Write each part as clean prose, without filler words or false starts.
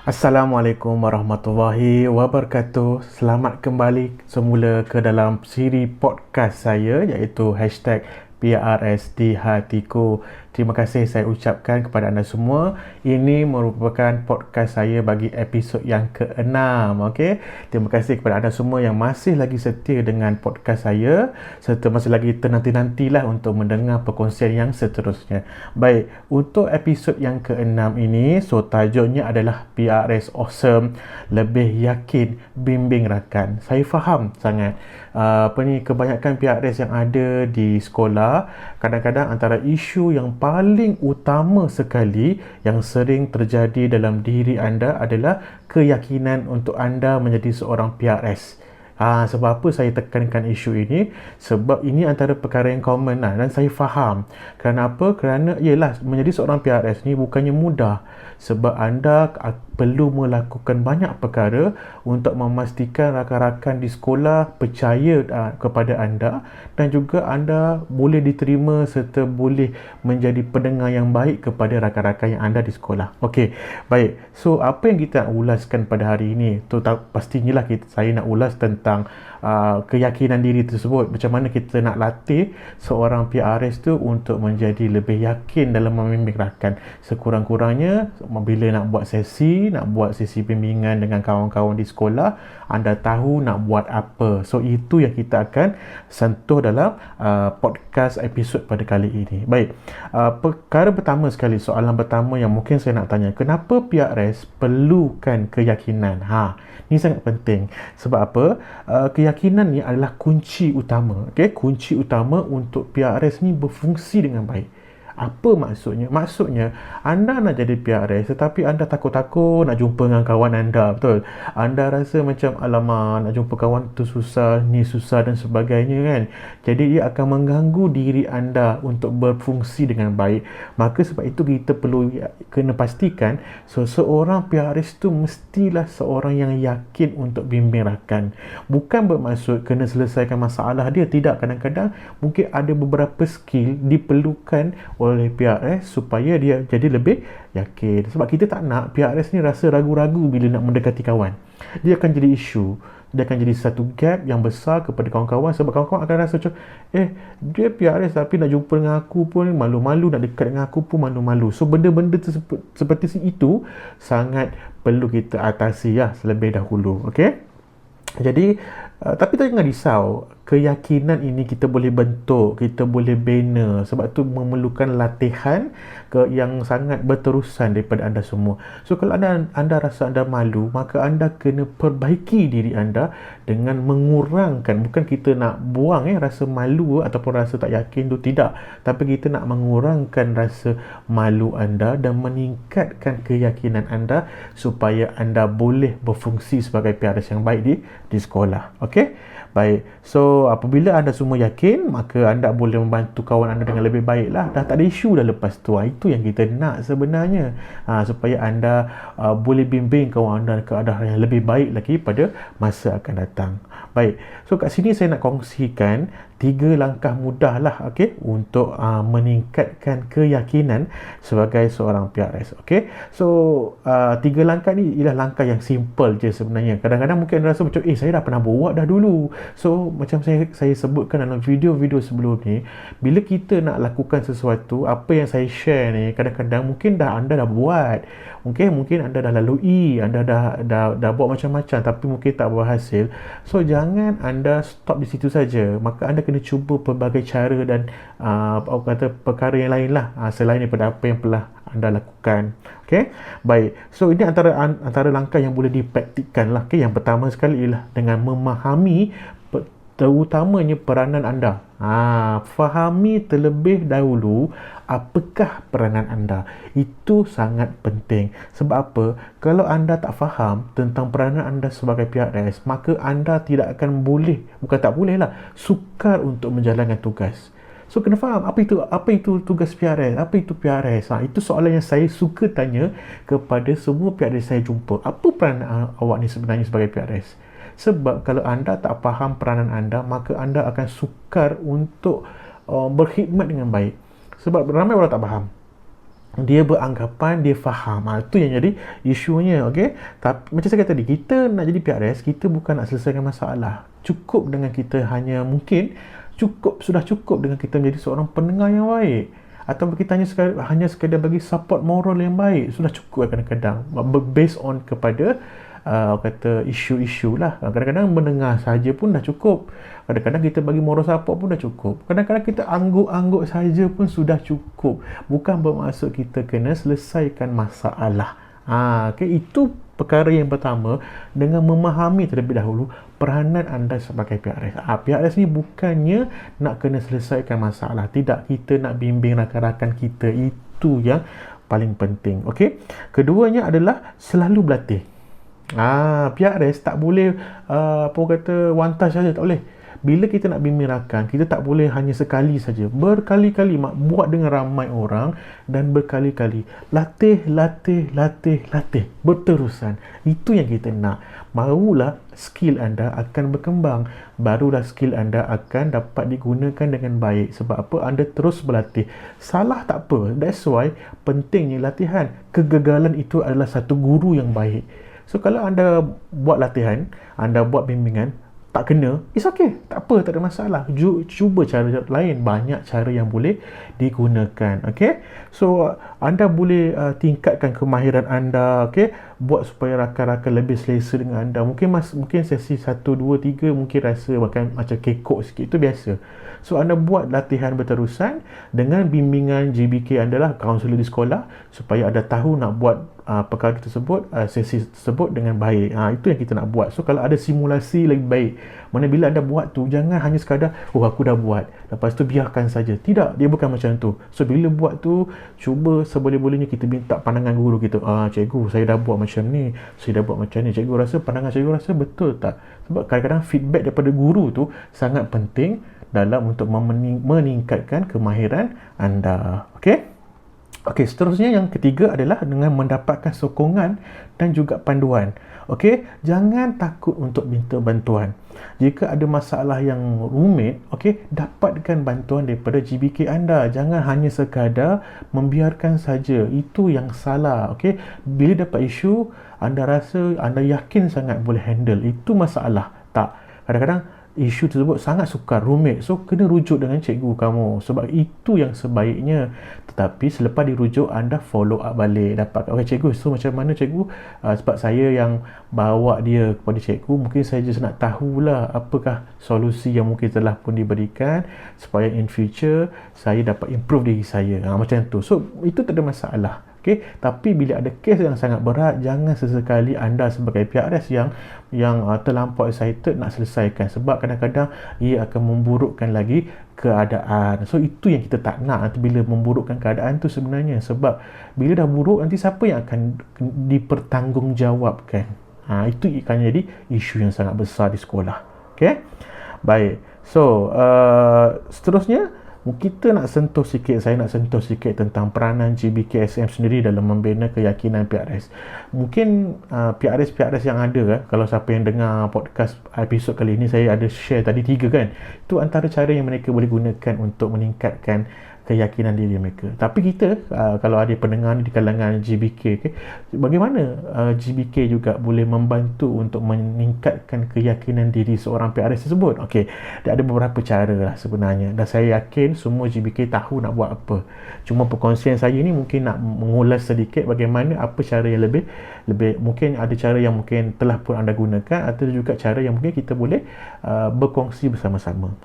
Assalamualaikum warahmatullahi wabarakatuh. Selamat kembali semula ke dalam siri podcast saya iaitu #PRS di hatiku. Terima kasih saya ucapkan kepada anda semua. Ini merupakan podcast saya bagi episod yang ke-6. Okay? Terima kasih kepada anda semua yang masih lagi setia dengan podcast saya serta masih lagi ternanti-nantilah untuk mendengar perkongsian yang seterusnya. Baik, untuk episod yang ke-6 ini, tajuknya adalah PRS Awesome, lebih yakin bimbing rakan. Saya faham sangat kebanyakan PRS yang ada di sekolah, kadang-kadang antara isu yang paling utama sekali yang sering terjadi dalam diri anda adalah keyakinan untuk anda menjadi seorang PRS. Sebab apa saya tekankan isu ini? Sebab ini antara perkara yang common dan saya faham. Kenapa? Kerana ialah menjadi seorang PRS ni bukannya mudah. Sebab anda perlu melakukan banyak perkara untuk memastikan rakan-rakan di sekolah percaya kepada anda dan juga anda boleh diterima serta boleh menjadi pendengar yang baik kepada rakan-rakan yang anda di sekolah. Okey, baik. So, apa yang kita nak ulaskan pada hari ini? Pastinya saya nak ulas tentang keyakinan diri tersebut. Macam mana kita nak latih seorang PRS tu untuk menjadi lebih yakin dalam membimbing rakan. Sekurang-kurangnya bila nak buat sesi bimbingan dengan kawan-kawan di sekolah, anda tahu nak buat apa. So itu yang kita akan sentuh dalam podcast episod pada kali ini. Baik, perkara pertama sekali, soalan pertama yang mungkin saya nak tanya, kenapa PRS perlukan keyakinan? Ni sangat penting. Sebab apa? Keyakinan ni adalah kunci utama. Okay? Kunci utama untuk PRS ni berfungsi dengan baik. Apa maksudnya? Maksudnya, anda nak jadi PRS tetapi anda takut-takut nak jumpa dengan kawan anda, betul? Anda rasa macam, alamak, nak jumpa kawan tu susah, ni susah dan sebagainya kan? Jadi, ia akan mengganggu diri anda untuk berfungsi dengan baik. Maka sebab itu kita perlu kena pastikan seorang PRS tu mestilah seorang yang yakin untuk bimbing rakan. Bukan bermaksud kena selesaikan masalah dia, tidak. Kadang-kadang mungkin ada beberapa skill diperlukan oleh PRS supaya dia jadi lebih yakin. Sebab kita tak nak PRS ni rasa ragu-ragu bila nak mendekati kawan. Dia akan jadi isu. Dia akan jadi satu gap yang besar kepada kawan-kawan, sebab kawan-kawan akan rasa macam dia PRS tapi nak jumpa dengan aku pun malu-malu, nak dekat dengan aku pun malu-malu. So benda-benda seperti itu sangat perlu kita atasi selebih dahulu. Okey? Jadi, tapi tak jangan risau. Keyakinan ini kita boleh bentuk, kita boleh bina. Sebab tu memerlukan latihan yang sangat berterusan daripada anda semua. So, kalau anda rasa anda malu, maka anda kena perbaiki diri anda dengan mengurangkan. Bukan kita nak buang rasa malu ataupun rasa tak yakin tu, tidak. Tapi kita nak mengurangkan rasa malu anda dan meningkatkan keyakinan anda supaya anda boleh berfungsi sebagai PRS yang baik di sekolah. Okey? Baik, so apabila anda semua yakin, maka anda boleh membantu kawan anda dengan lebih baik lah. Dah tak ada isu dah lepas tu. Itu yang kita nak sebenarnya. Supaya anda boleh bimbing kawan anda ke arah yang lebih baik lagi pada masa akan datang. Baik, so kat sini saya nak kongsikan 3 langkah mudah lah, okay, untuk meningkatkan keyakinan sebagai seorang PRS. Okay, so 3 langkah ni ialah langkah yang simple je sebenarnya. Kadang-kadang mungkin anda rasa macam saya dah pernah buat dah dulu. So macam saya sebutkan dalam video-video sebelum ni, bila kita nak lakukan sesuatu, apa yang saya share ni, kadang-kadang mungkin anda dah buat, mungkin anda dah lalui, anda dah buat macam-macam tapi mungkin tak berhasil. So jangan anda stop di situ saja. Maka anda kena cuba pelbagai cara dan perkara yang lain lah, selain daripada apa yang telah anda lakukan. Okay? Baik, so ini antara langkah yang boleh dipraktikkan lah. Okay? Yang pertama sekali ialah dengan memahami terutamanya peranan anda. Fahami terlebih dahulu apakah peranan anda. Itu sangat penting. Sebab apa? Kalau anda tak faham tentang peranan anda sebagai PRS, maka anda tidak akan boleh, bukan tak boleh lah, sukar untuk menjalankan tugas. So kena faham apa itu tugas PRS, apa itu PRS. Itu soalan yang saya suka tanya kepada semua PRS saya jumpa. Apa peranan awak ni sebenarnya sebagai PRS? Sebab kalau anda tak faham peranan anda, maka anda akan sukar untuk berkhidmat dengan baik. Sebab ramai orang tak faham. dia beranggapan dia faham. Itu yang jadi isunya, okey. Tapi macam saya kata tadi, kita nak jadi PRS, kita bukan nak selesaikan masalah. Cukup dengan kita hanya mungkin sudah cukup dengan kita menjadi seorang pendengar yang baik, atau kita hanya sekadar bagi support moral yang baik, sudah cukup kadang-kadang, based on kepada kata isu-isu lah. Kadang-kadang mendengar saja pun dah cukup, kadang-kadang kita bagi moral support pun dah cukup, kadang-kadang kita angguk-angguk saja pun sudah cukup. Bukan bermaksud kita kena selesaikan masalah. Okay, itu perkara yang pertama, dengan memahami terlebih dahulu peranan anda sebagai PRS. PRS ni bukannya nak kena selesaikan masalah, tidak, kita nak bimbing rakan-rakan kita. Itu yang paling penting. Okey, keduanya adalah selalu berlatih. PRS tak boleh apa kata one touch saja, tak boleh. Bila kita nak bimbing rakan, kita tak boleh hanya sekali saja, berkali-kali buat dengan ramai orang, dan berkali-kali latih berterusan. Itu yang kita nak. Barulah skill anda akan berkembang, barulah skill anda akan dapat digunakan dengan baik. Sebab apa? Anda terus berlatih. Salah tak apa, that's why pentingnya latihan. Kegagalan itu adalah satu guru yang baik. So kalau anda buat latihan, anda buat bimbingan, tak kena, it's okay, tak apa, tak ada masalah. Cuba cara lain, banyak cara yang boleh digunakan. Okay, so anda boleh tingkatkan kemahiran anda. Okay, buat supaya rakan-rakan lebih selesa dengan anda. Mungkin sesi 1, 2, 3 mungkin rasa macam kekok sikit, itu biasa. So anda buat latihan berterusan dengan bimbingan GBK anda lah, kaunselor di sekolah, supaya anda tahu nak buat perkara tersebut, sesi tersebut dengan baik. Itu yang kita nak buat. So kalau ada simulasi lagi baik. Mana bila anda buat tu, jangan hanya sekadar aku dah buat, lepas tu biarkan saja. Tidak, dia bukan macam tu. So bila buat tu, cuba seboleh-bolehnya kita minta pandangan guru kita. Cikgu, saya dah buat macam ni, saya dah buat macam ni, cikgu rasa, pandangan cikgu rasa betul tak? Sebab kadang-kadang feedback daripada guru tu sangat penting dalam untuk meningkatkan kemahiran anda. Okey, seterusnya yang ketiga adalah dengan mendapatkan sokongan dan juga panduan. Okey, jangan takut untuk minta bantuan. Jika ada masalah yang rumit, okey, dapatkan bantuan daripada GBK anda. Jangan hanya sekadar membiarkan saja. Itu yang salah. Okey, bila dapat isu, anda rasa anda yakin sangat boleh handle, itu masalah. Tak. Kadang-kadang isu tersebut sangat sukar, rumit, so kena rujuk dengan cikgu kamu, sebab itu yang sebaiknya. Tetapi selepas dirujuk, anda follow up balik, dapat, cikgu, so macam mana cikgu, sebab saya yang bawa dia kepada cikgu, mungkin saya just nak tahulah apakah solusi yang mungkin telah pun diberikan, supaya in future saya dapat improve diri saya. Macam tu. So itu tak ada masalah. Okay? Tapi bila ada kes yang sangat berat, jangan sesekali anda sebagai PRS yang terlampau excited nak selesaikan, sebab kadang-kadang ia akan memburukkan lagi keadaan. So itu yang kita tak nak, nanti bila memburukkan keadaan tu sebenarnya. Sebab bila dah buruk, nanti siapa yang akan dipertanggungjawabkan? Itu akan jadi isu yang sangat besar di sekolah. Okay? Baik. So seterusnya, saya nak sentuh sikit tentang peranan GBKSM sendiri dalam membina keyakinan PRS. Mungkin PRS yang ada, kalau siapa yang dengar podcast episod kali ini, saya ada share tadi 3 kan. Itu antara cara yang mereka boleh gunakan untuk meningkatkan keyakinan diri mereka. Tapi kita, kalau ada pendengar di kalangan GBK, bagaimana GBK juga boleh membantu untuk meningkatkan keyakinan diri seorang PRS tersebut? Dia ada beberapa cara lah sebenarnya, dan saya yakin semua GBK tahu nak buat apa. Cuma perkongsian saya ni mungkin nak mengulas sedikit bagaimana, apa cara yang lebih mungkin ada cara yang mungkin telah pun anda gunakan, atau juga cara yang mungkin kita boleh berkongsi bersama-sama.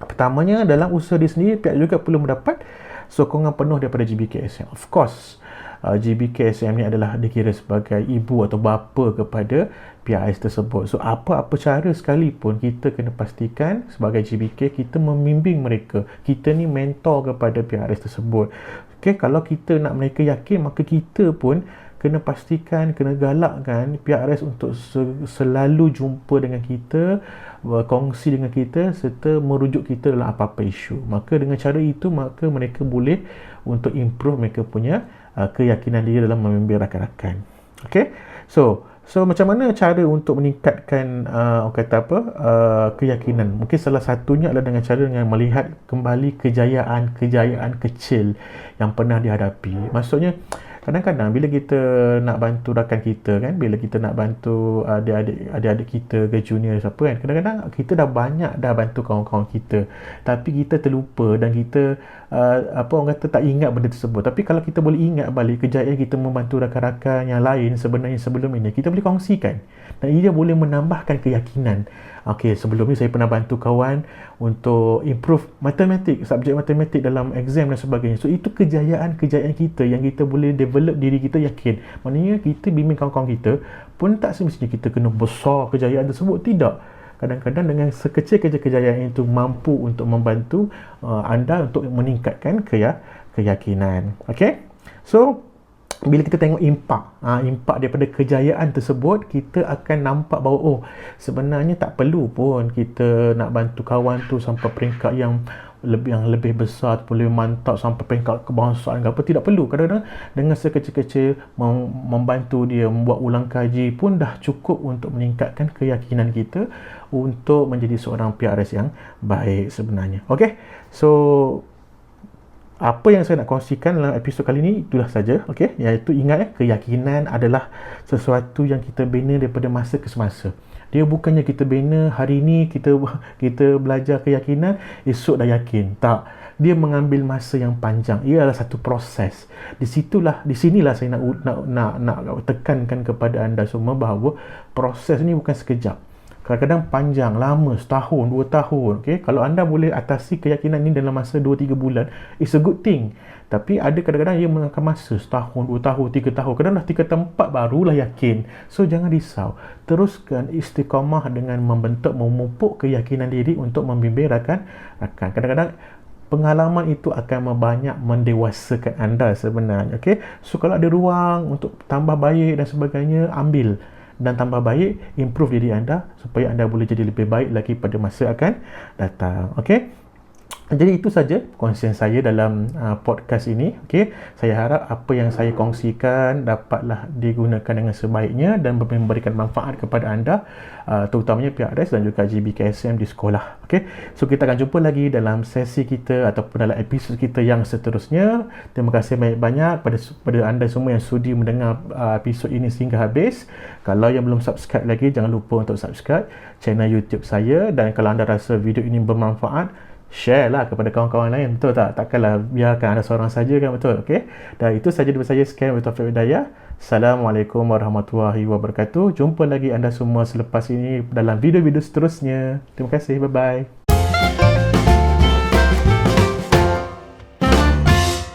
Pertamanya, dalam usaha dia sendiri, pihak juga perlu mendapat sokongan penuh daripada GBKSM. Of course, GBKSM ni adalah dikira sebagai ibu atau bapa kepada PRS tersebut. So apa-apa cara sekalipun, kita kena pastikan sebagai GBK kita membimbing mereka. Kita ni mentor kepada PRS tersebut. Kalau kita nak mereka yakin, maka kita pun kena pastikan, kena galakkan PRS untuk selalu jumpa dengan kita, berkongsi dengan kita, serta merujuk kita dalam apa-apa isu. Maka dengan cara itu, maka mereka boleh untuk improve mereka punya keyakinan diri dalam membimbing rakan-rakan. So So macam mana cara untuk meningkatkan orang kata apa keyakinan? Mungkin salah satunya adalah dengan cara dengan melihat kembali kejayaan kecil yang pernah dihadapi. Maksudnya kadang-kadang bila kita nak bantu rakan kita kan, bila kita nak bantu adik-adik kita ke junior siapa kan, kadang-kadang kita dah banyak dah bantu kawan-kawan kita, tapi kita terlupa dan kita apa orang kata tak ingat benda tersebut. Tapi kalau kita boleh ingat balik kejayaan kita membantu rakan-rakan yang lain sebenarnya sebelum ini, kita boleh kongsikan dan ia boleh menambahkan keyakinan. Okey, sebelum ni saya pernah bantu kawan untuk improve matematik, subjek matematik dalam exam dan sebagainya. So itu kejayaan-kejayaan kita yang kita boleh develop diri kita yakin. Maknanya kita bimbing kawan-kawan kita pun tak semestinya kita kena besar kejayaan tersebut, tidak. Kadang-kadang dengan sekecil-kecil kejayaan itu mampu untuk membantu anda untuk meningkatkan keyakinan. Okey? So bila kita tengok impak daripada kejayaan tersebut, kita akan nampak bahawa sebenarnya tak perlu pun kita nak bantu kawan tu sampai peringkat yang lebih besar ataupun lebih mantap sampai peringkat kebangsaan ke apa, tidak perlu. Kadang-kadang dengan sekecil-kecil membantu dia membuat ulang kaji pun dah cukup untuk meningkatkan keyakinan kita untuk menjadi seorang PRS yang baik sebenarnya. Okey, so apa yang saya nak kongsikan dalam episod kali ini itulah saja, okey, iaitu ingat keyakinan adalah sesuatu yang kita bina daripada masa ke semasa. Dia bukannya kita bina hari ini kita belajar keyakinan, esok dah yakin. Tak. Dia mengambil masa yang panjang. Ia adalah satu proses. Di sinilah saya nak tekankan kepada anda semua bahawa proses ni bukan sekejap. Kadang-kadang panjang, lama, setahun, 2 tahun. Okay? Kalau anda boleh atasi keyakinan ini dalam masa 2-3 bulan, it's a good thing. Tapi ada kadang-kadang ia memakan masa setahun, 2 tahun, 3 tahun. Kadang dah 3 tempat barulah yakin. So jangan risau. Teruskan istiqamah dengan memupuk keyakinan diri untuk membimbing rakan-rakan. Kadang-kadang pengalaman itu akan banyak mendewasakan anda sebenarnya. Okay? So kalau ada ruang untuk tambah baik dan sebagainya, ambil. Dan tambah baik, improve diri anda supaya anda boleh jadi lebih baik lagi pada masa akan datang. Okey, jadi itu saja kongsian saya dalam podcast ini. Okey, saya harap apa yang saya kongsikan dapatlah digunakan dengan sebaiknya dan memberikan manfaat kepada anda, terutamanya PRS dan juga GBKSM di sekolah. Okey, so kita akan jumpa lagi dalam sesi kita ataupun dalam episod kita yang seterusnya. Terima kasih banyak-banyak pada anda semua yang sudi mendengar episod ini sehingga habis. Kalau yang belum subscribe lagi, jangan lupa untuk subscribe channel YouTube saya, dan kalau anda rasa video ini bermanfaat, share lah kepada kawan-kawan lain, betul tak? Takkanlah biarkan anda seorang saja kan, betul? Okey. Dan itu saja daripada saya. Sekian, Taufik Hidayah. Assalamualaikum warahmatullahi wabarakatuh. Jumpa lagi anda semua selepas ini dalam video-video seterusnya. Terima kasih. Bye-bye.